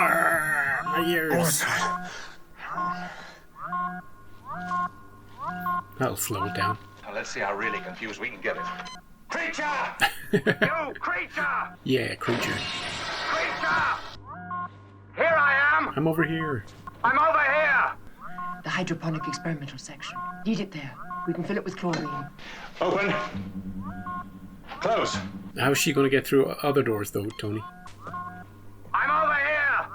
My ears. That'll slow it down. Now let's see how really confused we can get it. Creature! You creature! Yeah, creature. Creature! Here I am! I'm over here. I'm over here! The hydroponic experimental section. Lead it there. We can fill it with chlorine. Open. Close. How's she going to get through other doors, though, Tony? I'm over here!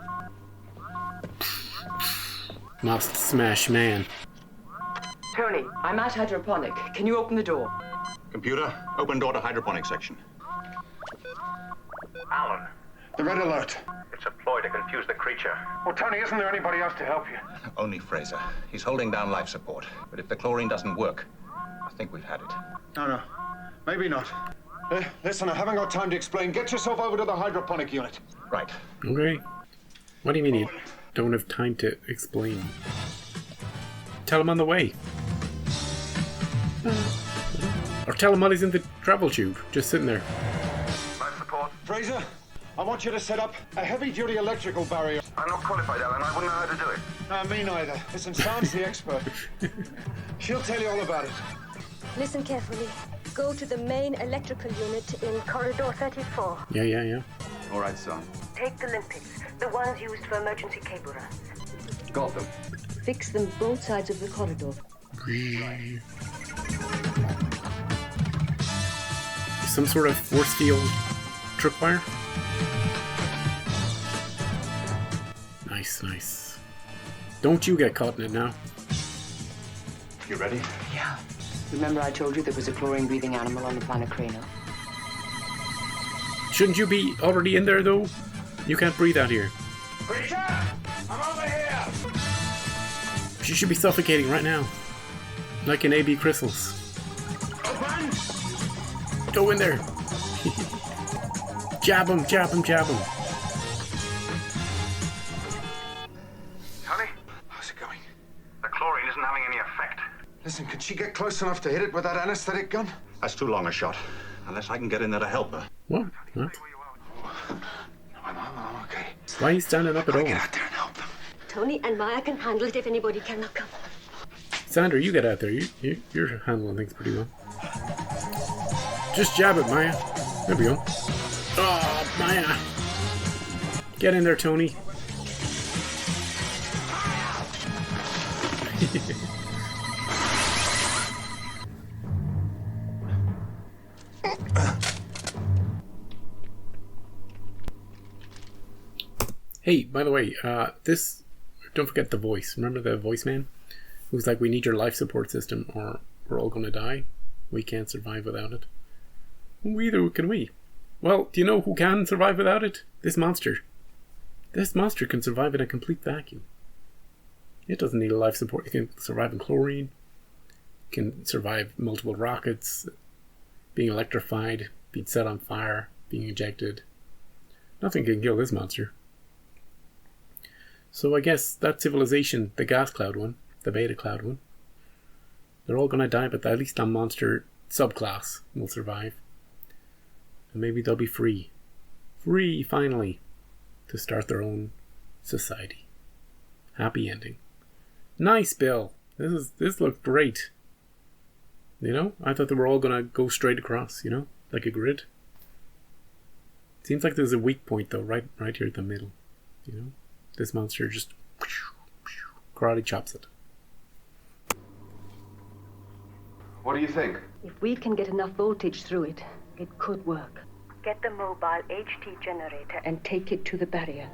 Must smash man. Tony, I'm at hydroponic. Can you open the door? Computer, open door to hydroponic section. Alan, The red alert. it's a ploy to confuse the creature. Well, Tony, isn't there anybody else to help you? Only Fraser. He's holding down life support. But if the chlorine doesn't work, I think we've had it. No. Maybe not. Listen, I haven't got time to explain. Get yourself over to the hydroponic unit. Right. Okay. What do you mean you don't have time to explain? Tell him on the way. Or tell him while he's in the travel tube, just sitting there. Life support. Fraser, I want you to set up a heavy-duty electrical barrier. I'm not qualified, Alan. I wouldn't know how to do it. Me neither. Listen, Sam's the expert. She'll tell you all about it. Listen carefully. Go to the main electrical unit in corridor 34. Yeah. All right, son. Take the limpets, the ones used for emergency cable runs. Got them. Fix them both sides of the corridor. Some sort of force field tripwire? Nice. Don't you get caught in it now. You ready? Yeah. Remember I told you there was a chlorine-breathing animal on the planet Crano? Shouldn't you be already in there, though? You can't breathe out here. Creature! I'm over here! She should be suffocating right now. Like an A.B. Crystals. Open! Go in there! Jab him! Tony? How's it going? The chlorine isn't having any effect. Listen, can she get close enough to hit it with that anesthetic gun? That's too long a shot. Unless I can get in there to help her. What? Huh? I'm okay. Why are you standing up at all? Get out there and help them. Tony and Maya can handle it if anybody cannot come. Sandra, you get out there. You're handling things pretty well. Just jab it, Maya. There we go. Oh, Maya. Get in there, Tony. Hey, by the way, don't forget the voice. Remember the voice man? Who's like, we need your life support system or we're all gonna die. We can't survive without it. Neither can we. Well, do you know who can survive without it? This monster. This monster can survive in a complete vacuum. It doesn't need a life support. It can survive in chlorine. It can survive multiple rockets, being electrified, being set on fire, being ejected. Nothing can kill this monster. So I guess that civilization, the gas cloud one, the beta cloud one, they're all gonna die, but at least that monster subclass will survive. And maybe they'll be free. Free, finally, to start their own society. Happy ending. Nice, Bill. This looked great. You know, I thought they were all gonna go straight across, you know, like a grid. Seems like there's a weak point though, right here at the middle. You know, this monster just karate chops it. What do you think? If we can get enough voltage through it, it could work. Get the mobile HT generator and take it to the barrier.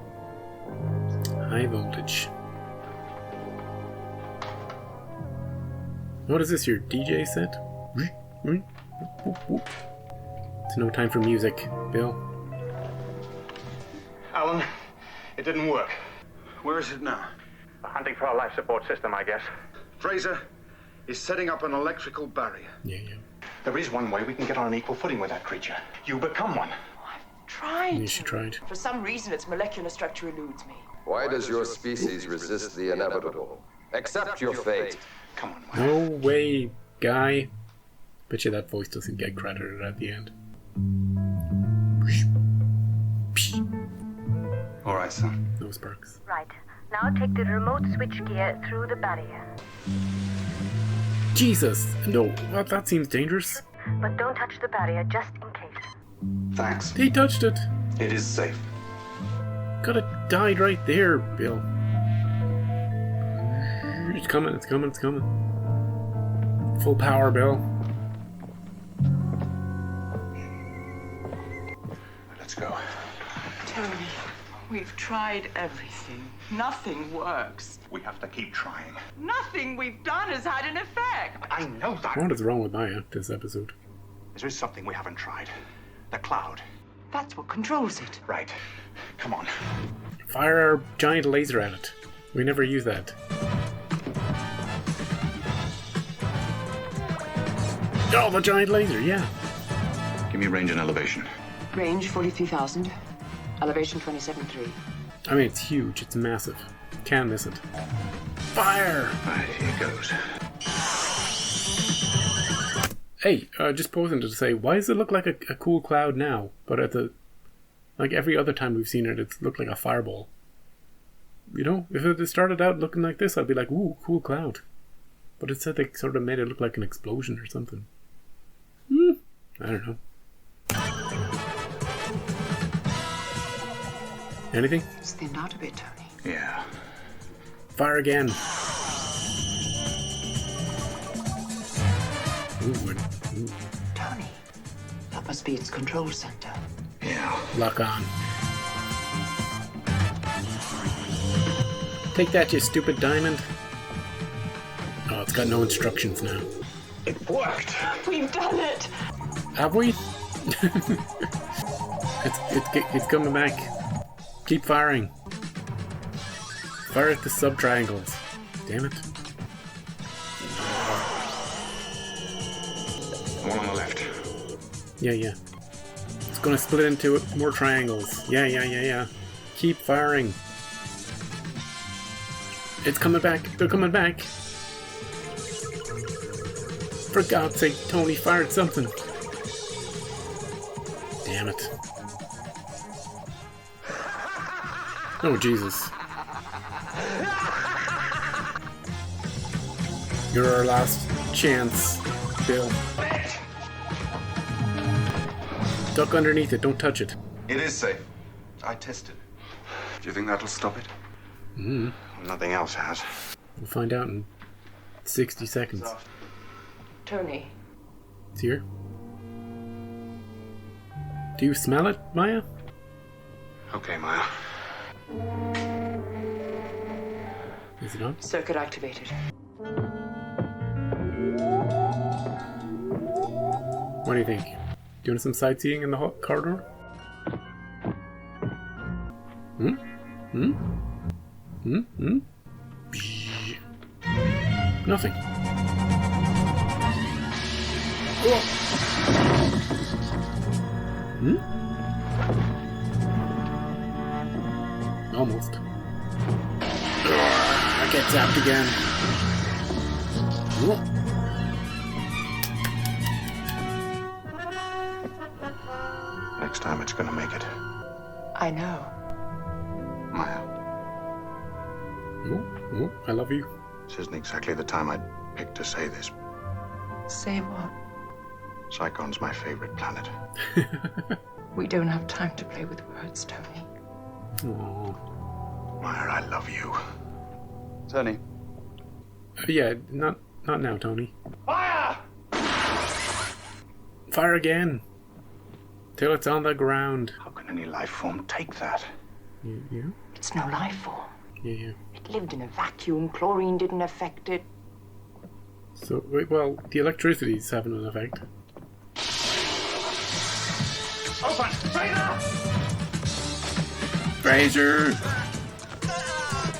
High voltage. What is this, your DJ set? It's no time for music, Bill. Alan, it didn't work. Where is it now? Hunting for our life support system, I guess. Fraser is setting up an electrical barrier. Yeah. There is one way we can get on an equal footing with that creature. You become one. Tried. Yeah, she tried. For some reason, its molecular structure eludes me. Why does your species resist the inevitable? Accept your fate. Come on, Maya. No way, guy. Bet you that voice doesn't get credited at the end. All right. right, son. No sparks. Right. Now take the remote switch gear through the barrier. Jesus! No, what? That seems dangerous. But don't touch the barrier just in case. Thanks. He touched it. It is safe. Could have died right there, Bill. It's coming, it's coming, it's coming. Full power, Bill. Let's go. Tony, we've tried everything. Nothing works. We have to keep trying. Nothing we've done has had an effect. I know that. What is wrong with Maya this episode? There is something we haven't tried. The cloud. That's what controls it. Right. Come on. Fire our giant laser at it. We never use that. Oh, the giant laser, yeah. Give me range and elevation. Range 43,000. Elevation 27.3. I mean, it's huge. It's massive. Can't miss it. Fire! Right, here goes. Hey, just pausing to say, why does it look like a cool cloud now? But at the... Like every other time we've seen it, it's looked like a fireball. You know, if it had started out looking like this, I'd be like, ooh, cool cloud. But it said they sort of made it look like an explosion or something. I don't know. Anything? It's thinned out a bit, Tony. Yeah. Fire again. Ooh. Tony, that must be its control center. Yeah. Lock on. Take that, you stupid diamond. Oh, it's got no instructions now. It worked. We've done it. Have we? it's coming back. Keep firing. Fire at the sub-triangles. Damn it. One on the left. Yeah. It's gonna split into more triangles. Yeah. Keep firing. It's coming back. They're coming back. For God's sake, Tony fired something. Damn it. Oh, Jesus. You're our last chance, Bill. Duck underneath it, don't touch it. It is safe. I tested. Do you think that'll stop it? Nothing else has. We'll find out in 60 seconds. Tony, It's here. Do you smell it, Maya? Okay, Maya. Is it on? circuit activated. What do you think? Doing some sightseeing in the corridor? Nothing. Almost. I get zapped again. Next time it's gonna make it. I know. Maya, Oh, I love you. this isn't exactly the time I'd picked to say this. Say what? Psychon's my favorite planet. We don't have time to play with words, Tony. Aww. Maya, I love you. Tony. Yeah, not now, Tony. Fire! Fire again. Till it's on the ground. How can any life form take that? Yeah. It's no life form. Yeah. It lived in a vacuum. Chlorine didn't affect it. So, well, the electricity's having an effect. Open! Fraser! Fraser!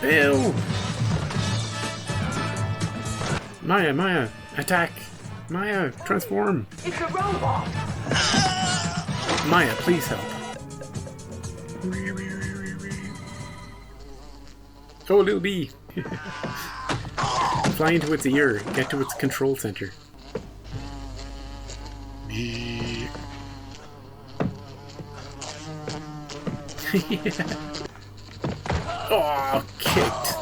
Bill! Maya, attack! Maya, transform! It's a robot. Maya, please help. Oh, little bee! Fly into its ear, get to its control center. Yeah. Oh, kicked.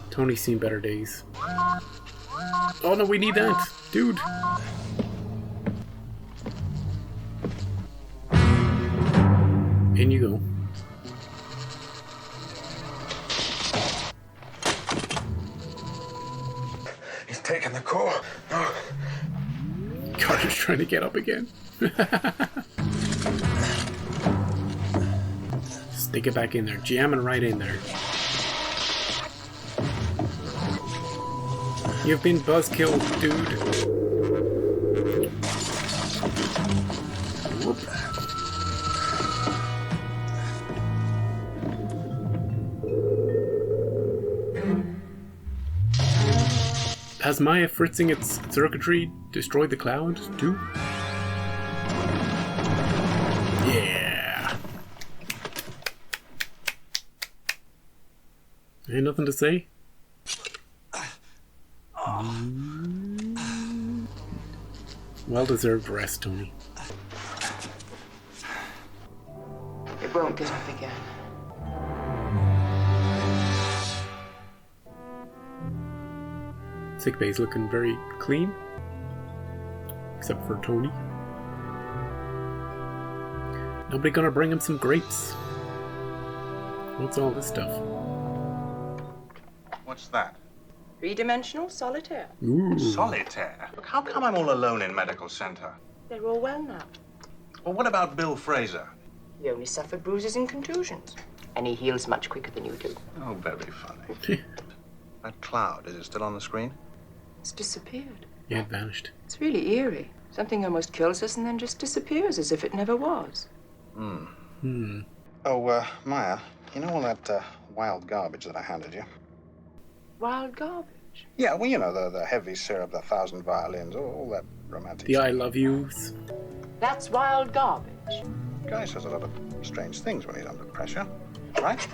Tony's seen better days. Oh no, we need that. Dude. In you go. He's taking the core. No. Carter's trying to get up again. Stick it back in there. Jamming right in there. You've been buzzkilled, dude. Whoop. Has Maya fritzing its circuitry destroyed the cloud, too? Yeah. Ain't nothing to say? Well-deserved rest, Tony. It won't get up again. Sickbay's looking very clean. Except for Tony. Nobody gonna bring him some grapes? What's all this stuff? What's that? Three-dimensional solitaire. Ooh. Solitaire? Look, how come I'm all alone in medical center? They're all well now. Well, what about Bill Fraser? He only suffered bruises and contusions. And he heals much quicker than you do. Oh, very funny. That cloud, is it still on the screen? It's disappeared. Yeah, it vanished. It's really eerie. Something almost kills us and then just disappears as if it never was. Oh, Maya, you know all that wild garbage that I handed you? Wild garbage. Yeah, well, you know, the heavy syrup, the 1,000 violins, all that romantic The stuff. I love yous. That's wild garbage. Guy says a lot of strange things when he's under pressure, right?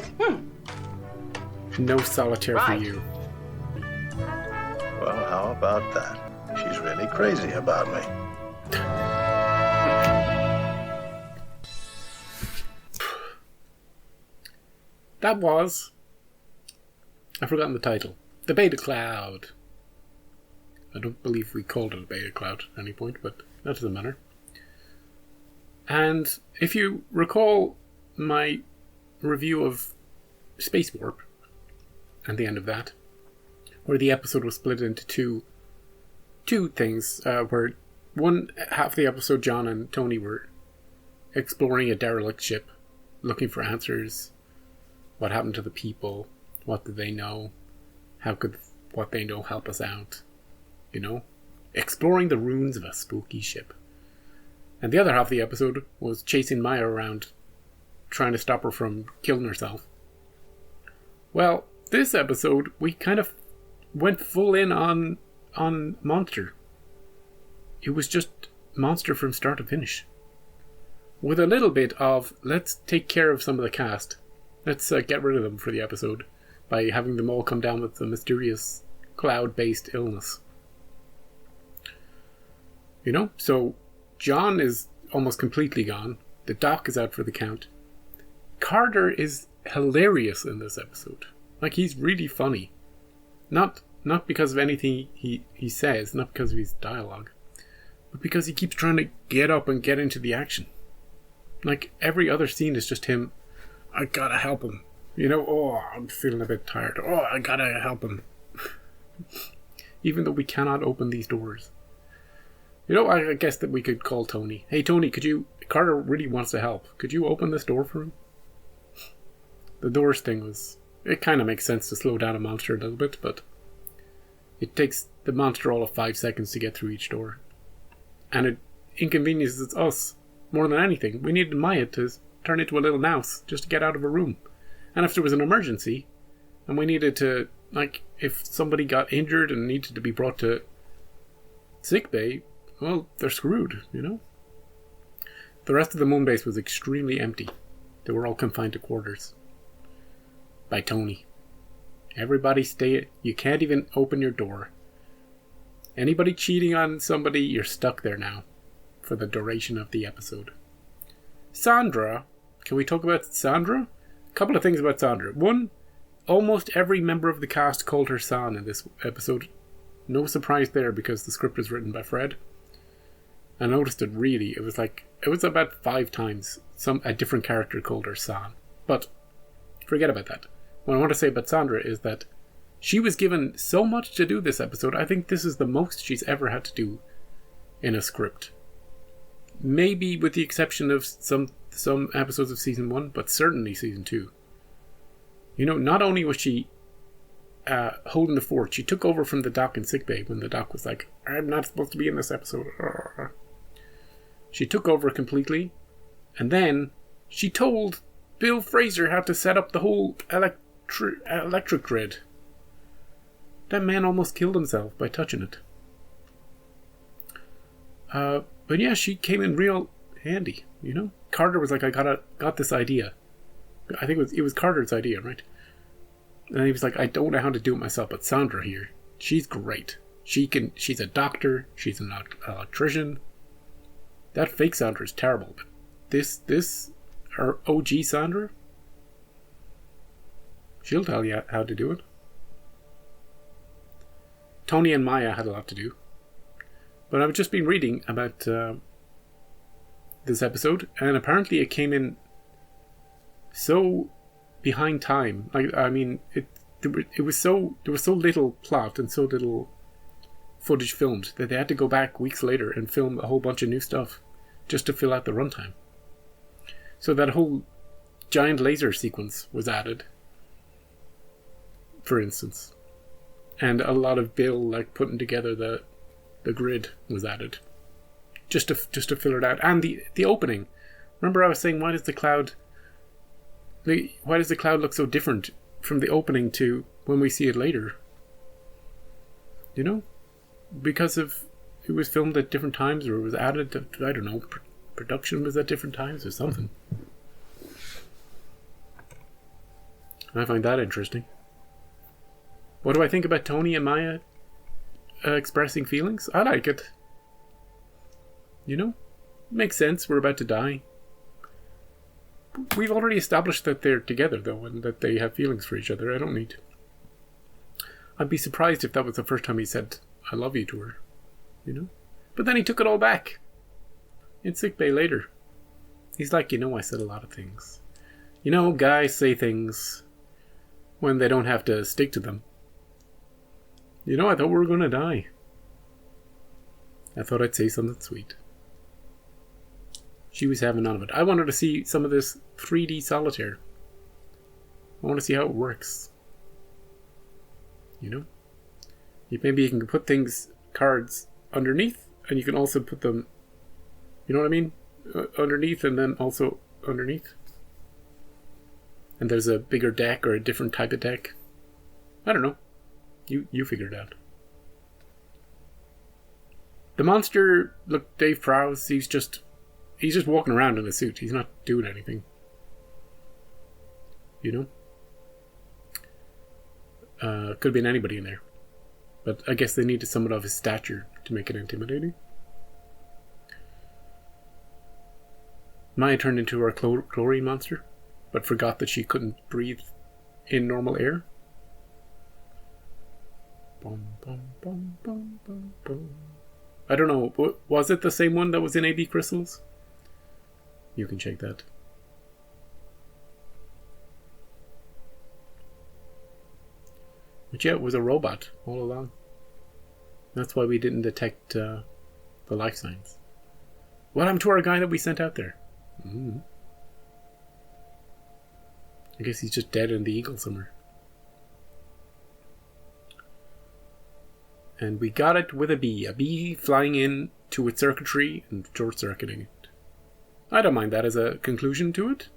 No solitaire Right. for you. Well, how about that? She's really crazy about me. That was... I've forgotten the title. The Beta Cloud. I don't believe we called it a Beta Cloud at any point, but that doesn't matter. And if you recall my review of Space Warp, and the end of that, where the episode was split into two things, where one half of the episode John and Tony were exploring a derelict ship, looking for answers. What happened to the people? What did they know? How could what they know help us out? You know? Exploring the ruins of a spooky ship. And the other half of the episode was chasing Maya around, trying to stop her from killing herself. Well, this episode, we kind of went full in on Monster. It was just Monster from start to finish. With a little bit of, let's take care of some of the cast. Let's get rid of them for the episode by having them all come down with a mysterious cloud-based illness. You know? So, John is almost completely gone. The doc is out for the count. Carter is hilarious in this episode. Like, he's really funny. Not because of anything he says, not because of his dialogue, but because he keeps trying to get up and get into the action. Like, every other scene is just him, I gotta help him. You know, oh, I'm feeling a bit tired. Oh, I gotta help him. Even though we cannot open these doors. You know, I guess that we could call Tony. Hey, Tony, Carter really wants to help. Could you open this door for him? The doors thing it kind of makes sense to slow down a monster a little bit, but it takes the monster all of 5 seconds to get through each door. And it inconveniences us more than anything. We needed Maya to turn into a little mouse just to get out of a room. And if there was an emergency, and we needed to, like, if somebody got injured and needed to be brought to sickbay, well, they're screwed, you know? The rest of the moon base was extremely empty. They were all confined to quarters. By Tony. Everybody stay... You can't even open your door. Anybody cheating on somebody, you're stuck there now. For the duration of the episode. Sandra. Can we talk about Sandra? couple of things about Sandra. One, almost every member of the cast called her San in this episode. No surprise there because the script was written by Fred. I noticed it really. It was about 5 times a different character called her San. But forget about that. What I want to say about Sandra is that she was given so much to do this episode. I think this is the most she's ever had to do in a script. Maybe with the exception of some episodes of season 1, but certainly season 2. You know, not only was she holding the fort, she took over from the doc in sickbay when the doc was like, I'm not supposed to be in this episode. She took over completely, and then she told Bill Fraser how to set up the whole electric grid. That man almost killed himself by touching it. But yeah, she came in real handy, you know? Carter was like, I got this idea. I think it was Carter's idea, right? And he was like, I don't know how to do it myself, but Sandra here, she's great. She's a doctor, she's an electrician. That fake Sandra is terrible, but this, her OG Sandra, she'll tell you how to do it. Tony and Maya had a lot to do. But I've just been reading about this episode, and apparently it came in so behind time. There was so little plot and so little footage filmed that they had to go back weeks later and film a whole bunch of new stuff just to fill out the runtime. So that whole giant laser sequence was added, for instance, and a lot of Bill putting together the grid was added just to fill it out. And the opening, remember I was saying, why does the cloud look so different from the opening to when we see it later? You know, because of it was filmed at different times, or it was added to, I don't know, production was at different times or something. I find that interesting. What do I think about Tony and Maya expressing feelings? I like it. You know, makes sense. We're about to die. We've already established that they're together, though, and that they have feelings for each other. I don't need. I'd be surprised if that was the first time he said "I love you" to her. You know, but then he took it all back in sickbay later. He's like, I said a lot of things. You know, guys say things when they don't have to stick to them. I thought we were going to die. I thought I'd say something sweet. She was having none of it. I wanted to see some of this 3D solitaire. I want to see how it works. Maybe you can put cards underneath, and you can also put them, you know what I mean? Underneath and then also underneath. And there's a bigger deck or a different type of deck. I don't know. You figure it out. The monster, look, Dave Prowse, he's just walking around in a suit. He's not doing anything. Could have been anybody in there. But I guess they needed someone of his stature to make it intimidating. Maya turned into her chlorine monster, but forgot that she couldn't breathe in normal air. Bum, bum, bum, bum, bum, bum. I don't know, was it the same one that was in AB Crystals? You can check that. But yeah, it was a robot all along. That's why we didn't detect the life signs. What happened to our guy that we sent out there? I guess he's just dead in the Eagle somewhere. And we got it with a bee flying in to its circuitry and short-circuiting it. I don't mind that as a conclusion to it.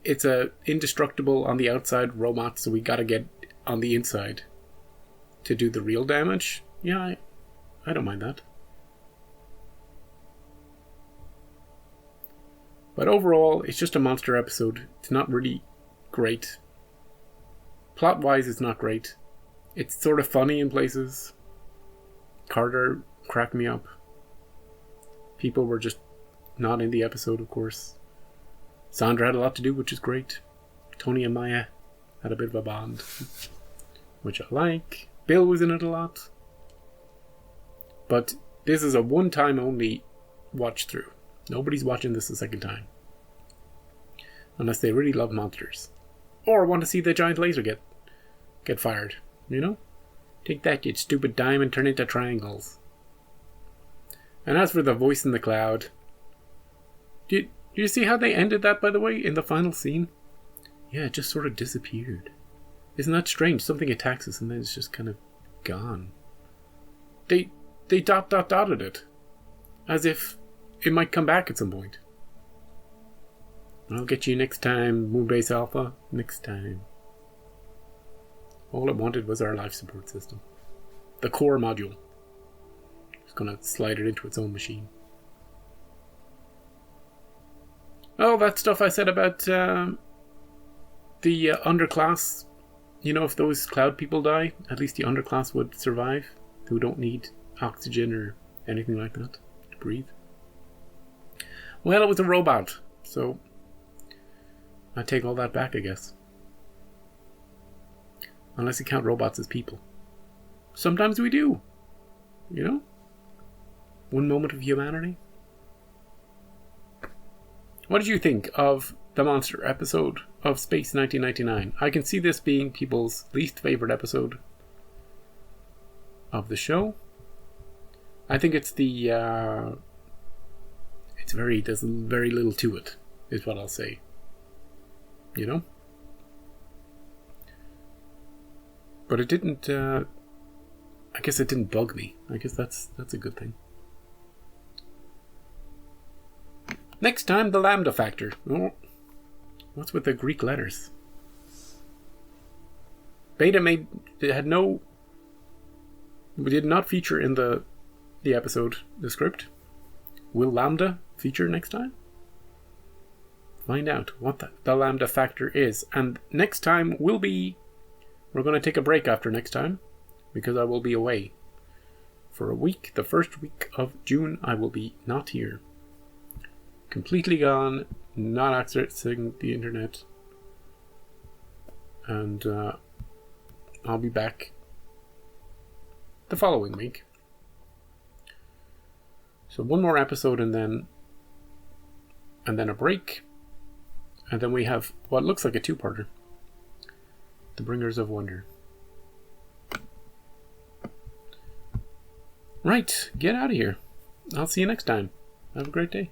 It's a indestructible on the outside robot, so we gotta get on the inside to do the real damage. Yeah, I don't mind that. But overall, it's just a monster episode. It's not really great. Plot-wise, it's not great. It's sort of funny in places. Carter cracked me up. People were just not in the episode, of course. Sandra had a lot to do, which is great. Tony and Maya had a bit of a bond, which I like. Bill was in it a lot. But this is a one-time only watch through. Nobody's watching this a second time. Unless they really love monsters. Or want to see the giant laser get fired. You know? Take that, you stupid diamond, turn into triangles. And as for the voice in the cloud... Did you see how they ended that, by the way, in the final scene? Yeah, it just sort of disappeared. Isn't that strange? Something attacks us and then it's just kind of gone. They dotted it. As if it might come back at some point. I'll get you next time, Moonbase Alpha. Next time. All it wanted was our life support system. The core module. Just gonna slide it into its own machine. Oh, that stuff I said about the underclass. You know, if those cloud people die, at least the underclass would survive. Who don't need oxygen or anything like that to breathe. Well, it was a robot, so I take all that back, I guess. Unless you count robots as people. Sometimes we do. You know? One moment of humanity. What did you think of the monster episode of Space 1999? I can see this being people's least favorite episode of the show. I think it's there's very little to it, is what I'll say. You know? But it didn't, I guess it didn't bug me. I guess that's a good thing. Next time, the Lambda Factor. Oh, what's with the Greek letters? Beta did not feature in the episode, the script. Will Lambda feature next time? Find out what the Lambda Factor is. And next time we're going to take a break after next time, because I will be away for a week. The first week of June, I will be not here. Completely gone, not accessing the internet. And I'll be back the following week. So one more episode and then a break. And then we have what looks like a two-parter. The Bringers of Wonder. Right, get out of here. I'll see you next time. Have a great day.